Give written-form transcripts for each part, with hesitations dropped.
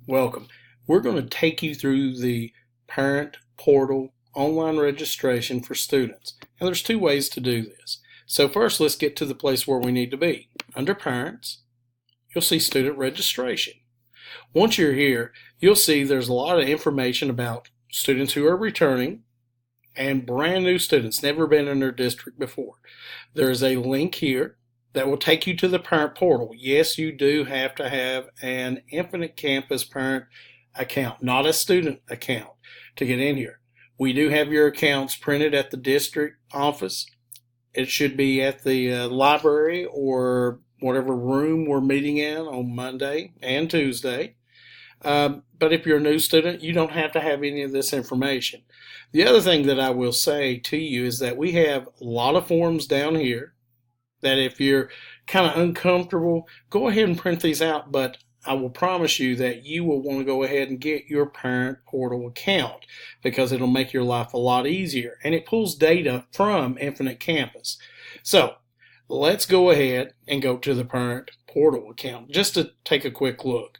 Welcome. We're going to take you through the Parent Portal online registration for students. And there's two ways to do this. So first, let's get to the place where we need to be. Under Parents, you'll see Student Registration. Once you're here, you'll see there's a lot of information about students who are returning and brand new students, never been in their district before. There's a link here that will take you to the Parent Portal. Yes, you do have to have an Infinite Campus parent account, not a student account, to get in here. We do have your accounts printed at the district office. It should be at the library or whatever room we're meeting in on Monday and Tuesday. But if you're a new student, you don't have to have any of this information. The other thing that I will say to you is that we have a lot of forms down here that if you're kind of uncomfortable, go ahead and print these out, but I will promise you that you will want to go ahead and get your Parent Portal account because it'll make your life a lot easier, and it pulls data from Infinite Campus. So let's go ahead and go to the Parent Portal account just to take a quick look.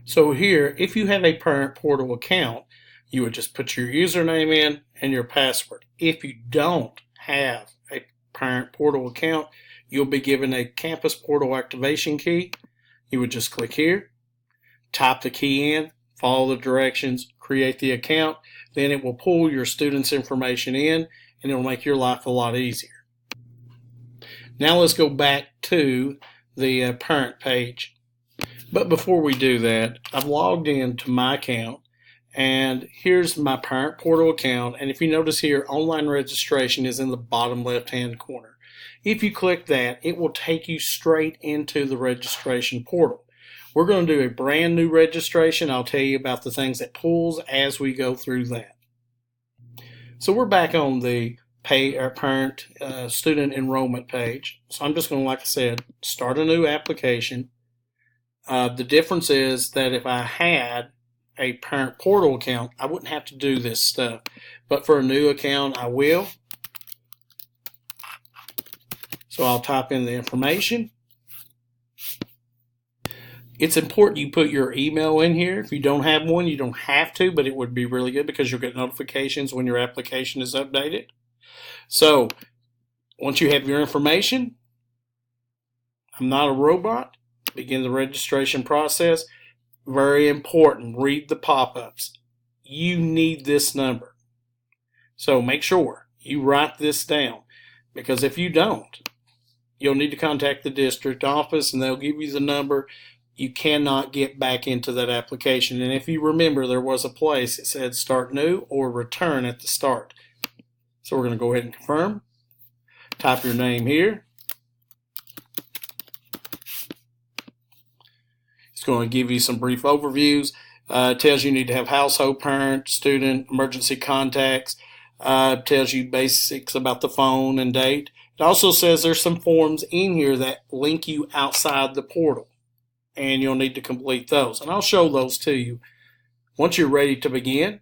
So here, if you have a Parent Portal account, you would just put your username in and your password. If you don't have a Parent Portal account, you'll be given a Campus Portal activation key. You would just click here, type the key in, follow the directions, create the account, then it will pull your students' information in and it will make your life a lot easier. Now let's go back to the parent page. But before we do that, I've logged into my account and here's my Parent Portal account, and if you notice here, online registration is in the bottom left hand corner. If you click that, it will take you straight into the registration portal. We're going to do a brand new registration. I'll tell you about the things that pulls as we go through that. So we're back on the parent student enrollment page. So I'm just going to, like I said, start a new application. The difference is that if I had a Parent Portal account, I wouldn't have to do this stuff. But for a new account, I will. So I'll type in the information. It's important you put your email in here. If you don't have one, you don't have to, but it would be really good because you'll get notifications when your application is updated. So once you have your information, I'm not a robot. Begin the registration process. Very important, read the pop-ups. You need this number. So make sure you write this down, because if you don't, you'll need to contact the district office and they'll give you the number. You cannot get back into that application. And if you remember, there was a place that said start new or return at the start. So we're going to go ahead and confirm. Type your name here. It's going to give you some brief overviews. It tells you need to have household, parent, student, emergency contacts. Tells you basics about the phone and date. It also says there's some forms in here that link you outside the portal, and you'll need to complete those. And I'll show those to you. Once you're ready to begin,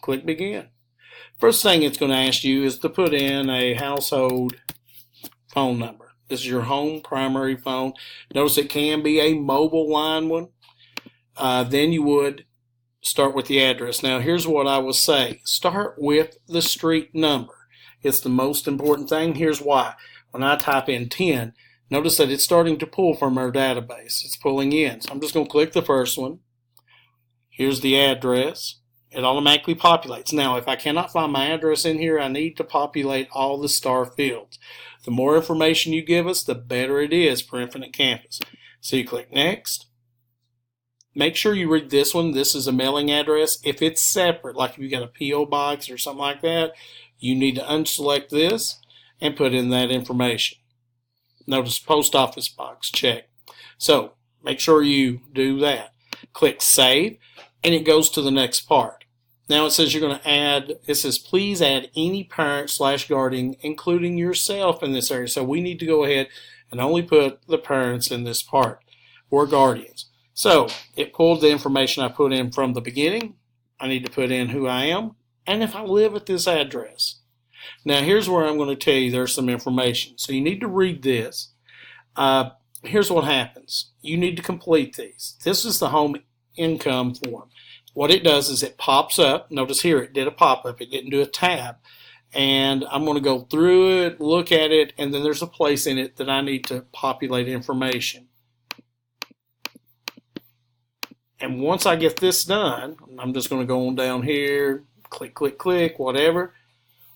click Begin. First thing it's going to ask you is to put in a household phone number. This is your home primary phone. Notice it can be a mobile line one. Then you would start with the address. Now here's what I will say. Start with the street number. It's the most important thing. Here's why. When I type in 10, notice that it's starting to pull from our database. It's pulling in. So I'm just going to click the first one. Here's the address. It automatically populates. Now, if I cannot find my address in here, I need to populate all the star fields. The more information you give us, the better it is for Infinite Campus. So you click Next. Make sure you read this one. This is a mailing address. If it's separate, like if you got a P.O. box or something like that, you need to unselect this and put in that information. Notice post office box, check. So make sure you do that. Click Save, and it goes to the next part. Now it says you're going to add, it says please add any parent/guardian, including yourself in this area. So we need to go ahead and only put the parents in this part, or guardians. So it pulled the information I put in from the beginning. I need to put in who I am and if I live at this address. Now here's where I'm going to tell you there's some information. So you need to read this. Here's what happens. You need to complete these. This is the home income form. What it does is it pops up. Notice here it did a pop-up. It didn't do a tab. And I'm going to go through it, look at it, and then there's a place in it that I need to populate information. And once I get this done, I'm just going to go on down here, click, click, click, whatever.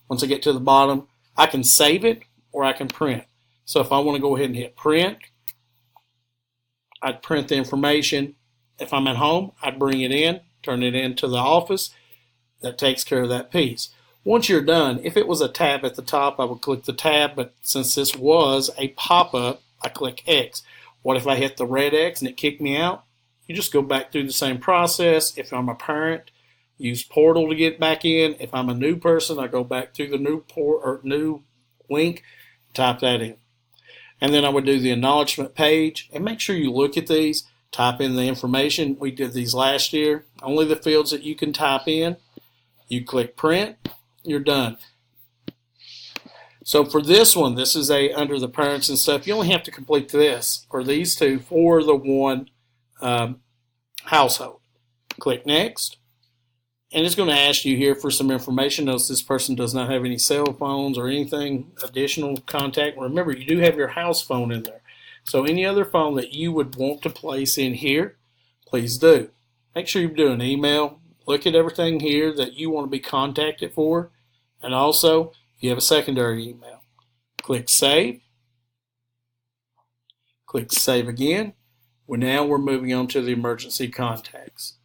Once I get to the bottom, I can save it or I can print. So if I want to go ahead and hit print, I'd print the information. If I'm at home, I'd bring it in, turn it into the office. That takes care of that piece. Once you're done, if it was a tab at the top, I would click the tab, but since this was a pop-up, I click X. What if I hit the red X and it kicked me out? You just go back through the same process. If I'm a parent, use Portal to get back in. If I'm a new person, I go back through the new link, type that in. And then I would do the acknowledgement page, and make sure you look at these, type in the information. We did these last year. Only the fields that you can type in. You click print, you're done. So for this one, this is under the parents and stuff. You only have to complete this or these two for the one household. Click next, and it's going to ask you here for some information. Notice this person does not have any cell phones or anything additional contact. Remember, you do have your house phone in there. So any other phone that you would want to place in here, please do. Make sure you do an email. Look at everything here that you want to be contacted for. And also, if you have a secondary email, click Save. Click Save again. Now we're moving on to the emergency contacts.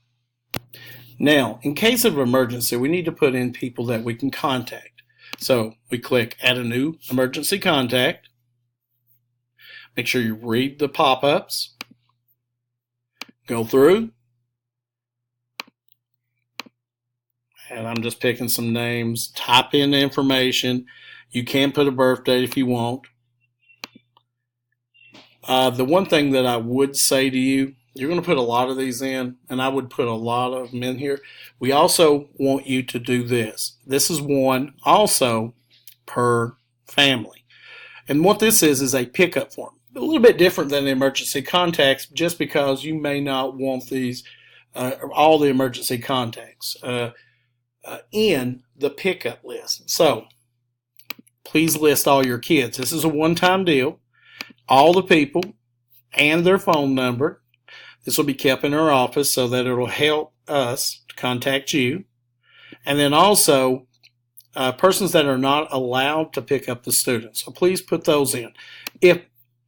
Now, in case of emergency, we need to put in people that we can contact. So we click Add a new emergency contact. Make sure you read the pop-ups. Go through. And I'm just picking some names. Type in the information. You can put a birth date if you want. The one thing that I would say to you, you're going to put a lot of these in, and I would put a lot of them in here. We also want you to do this. This is one also per family. And what this is a pickup form. A little bit different than the emergency contacts, just because you may not want these, all the emergency contacts in the pickup list. So please list all your kids. This is a one-time deal. All the people and their phone number. This will be kept in our office so that it will help us to contact you. And then also persons that are not allowed to pick up the students. So please put those in. If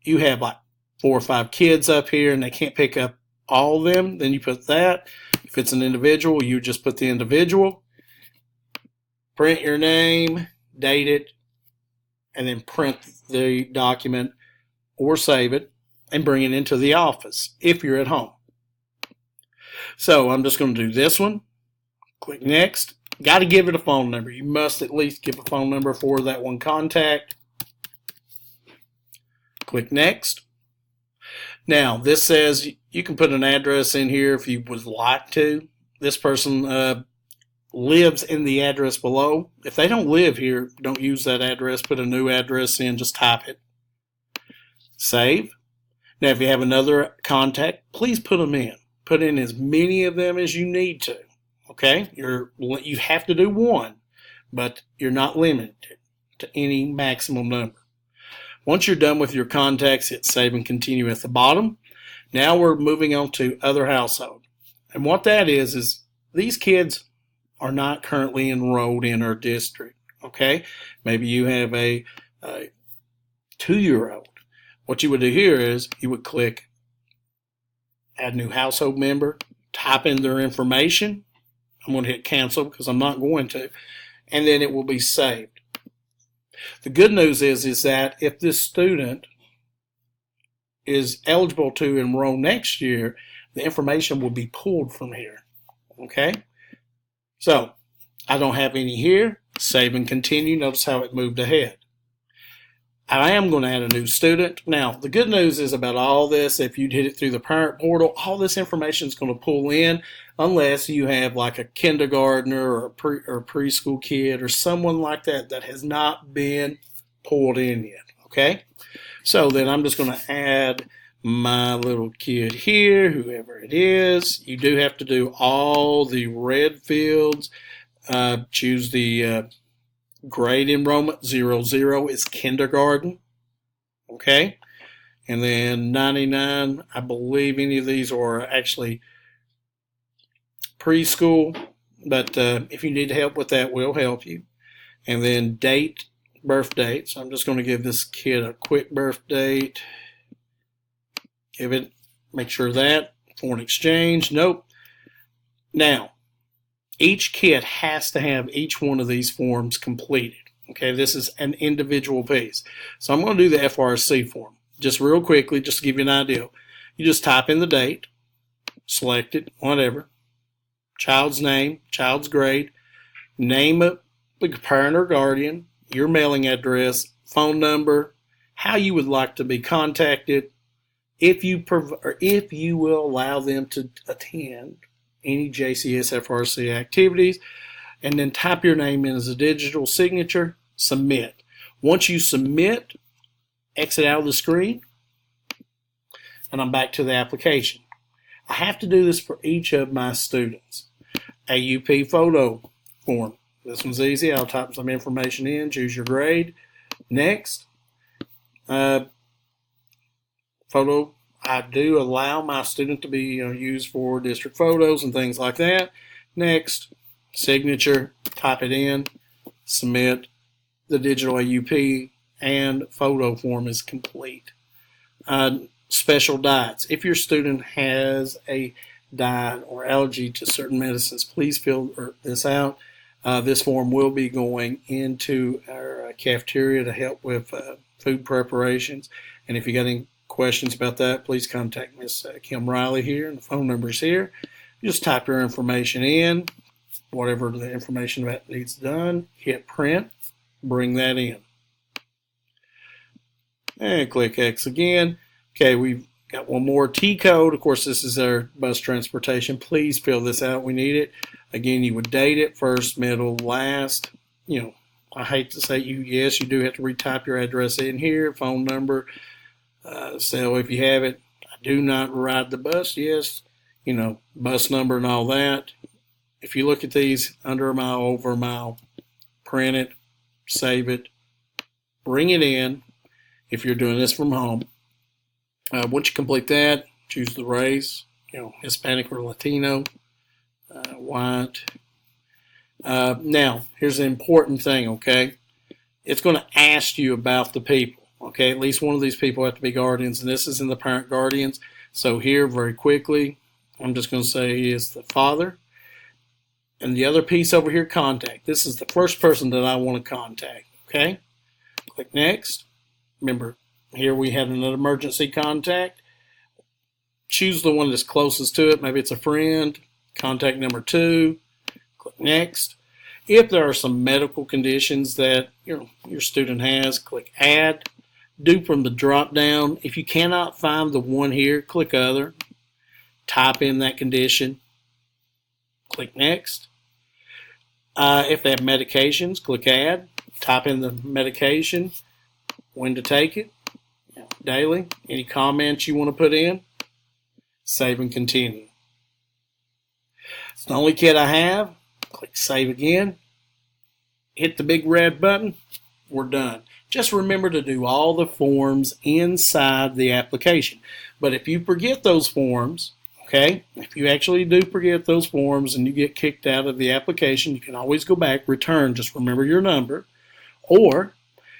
you have like 4 or 5 kids up here and they can't pick up all of them, then you put that. If it's an individual, you just put the individual. Print your name, date it, and then print the document or save it and bring it into the office if you're at home. So I'm just going to do this one. Click next. Got to give it a phone number. You must at least give a phone number for that one contact. Click next. Now this says you can put an address in here if you would like to. This person lives in the address below. If they don't live here, don't use that address. Put a new address in. Just type it. Save. Now if you have another contact, please put them in. Put in as many of them as you need to. Okay? You have to do one, but you're not limited to any maximum number. Once you're done with your contacts, hit Save and Continue at the bottom. Now we're moving on to Other Household. And what that is these kids are not currently enrolled in our district. Okay? Maybe you have a 2-year-old. What you would do here is you would click Add New Household Member, type in their information. I'm going to hit Cancel because I'm not going to. And then it will be saved. The good news is that if this student is eligible to enroll next year, the information will be pulled from here. Okay? So, I don't have any here. Save and Continue. Notice how it moved ahead. I am going to add a new student. Now, the good news is about all this, if you hit it through the parent portal, all this information is going to pull in unless you have like a kindergartner or a preschool kid or someone like that that has not been pulled in yet. Okay? So then I'm just going to add my little kid here, whoever it is. You do have to do all the red fields. Choose the grade enrollment. 00 is kindergarten. Okay. And then 99, I believe any of these are actually preschool. But if you need help with that, we'll help you. And then date, birth date. So I'm just going to give this kid a quick birth date. Make sure that. Foreign exchange, nope. Now, each kid has to have each one of these forms completed. Okay, this is an individual piece. So I'm going to do the FRC form. Just real quickly, just to give you an idea. You just type in the date, select it, whatever. Child's name, child's grade, name of the parent or guardian, your mailing address, phone number, how you would like to be contacted, if you will allow them to attend any JCS FRC activities, and then type your name in as a digital signature, submit. Once you submit, exit out of the screen, and I'm back to the application. I have to do this for each of my students. AUP photo form. This one's easy. I'll type some information in, choose your grade. Next. Photo. I do allow my student to be used for district photos and things like that. Next. Signature. Type it in. Submit. The digital AUP and photo form is complete. Special diets. If your student has a diet or allergy to certain medicines, please fill this out. This form will be going into our cafeteria to help with food preparations. And if you got any questions about that, please contact Miss Kim Riley here, and the phone number is here. Just type your information in, whatever the information that needs done, hit print, bring that in. And click X again. Okay, we've got one more T code. Of course, this is our bus transportation. Please fill this out. We need it. Again, you would date it first, middle, last. I hate to say yes, you do have to retype your address in here, phone number, cell if you have it. I do not ride the bus. Yes, bus number and all that. If you look at these, under a mile, over a mile, print it, save it, bring it in if you're doing this from home. Once you complete that, choose the race, Hispanic or Latino, white. Now, here's the important thing, okay? It's going to ask you about the people, okay? At least one of these people have to be guardians, and this is in the parent guardians. So here, very quickly, I'm just going to say he is the father. And the other piece over here, contact. This is the first person that I want to contact, okay? Click Next. Remember, here we have an emergency contact. Choose the one that's closest to it. Maybe it's a friend. Contact number 2. Click Next. If there are some medical conditions that your student has, click Add. Do from the drop down. If you cannot find the one here, click Other. Type in that condition. Click Next. If they have medications, click Add. Type in the medication. When to take it. Daily. Any comments you want to put in? Save and continue. It's the only kid I have. Click Save again. Hit the big red button. We're done. Just remember to do all the forms inside the application. But if you forget those forms, okay, if you actually do forget those forms and you get kicked out of the application, you can always go back, return, just remember your number, or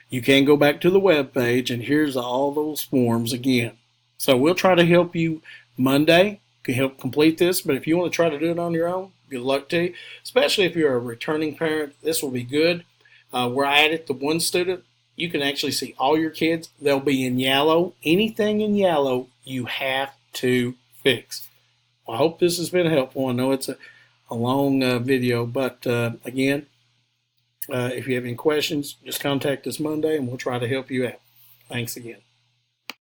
you can go back to the web page and here's all those forms again. So we'll try to help you Monday, can help complete this, but if you want to try to do it on your own, good luck to you, especially if you're a returning parent. This will be good. Where I added the one student, you can actually see all your kids. They'll be in yellow. Anything in yellow you have to fix. Well, I hope this has been helpful. I know it's a long video, but again, if you have any questions, just contact us Monday and we'll try to help you out. Thanks again.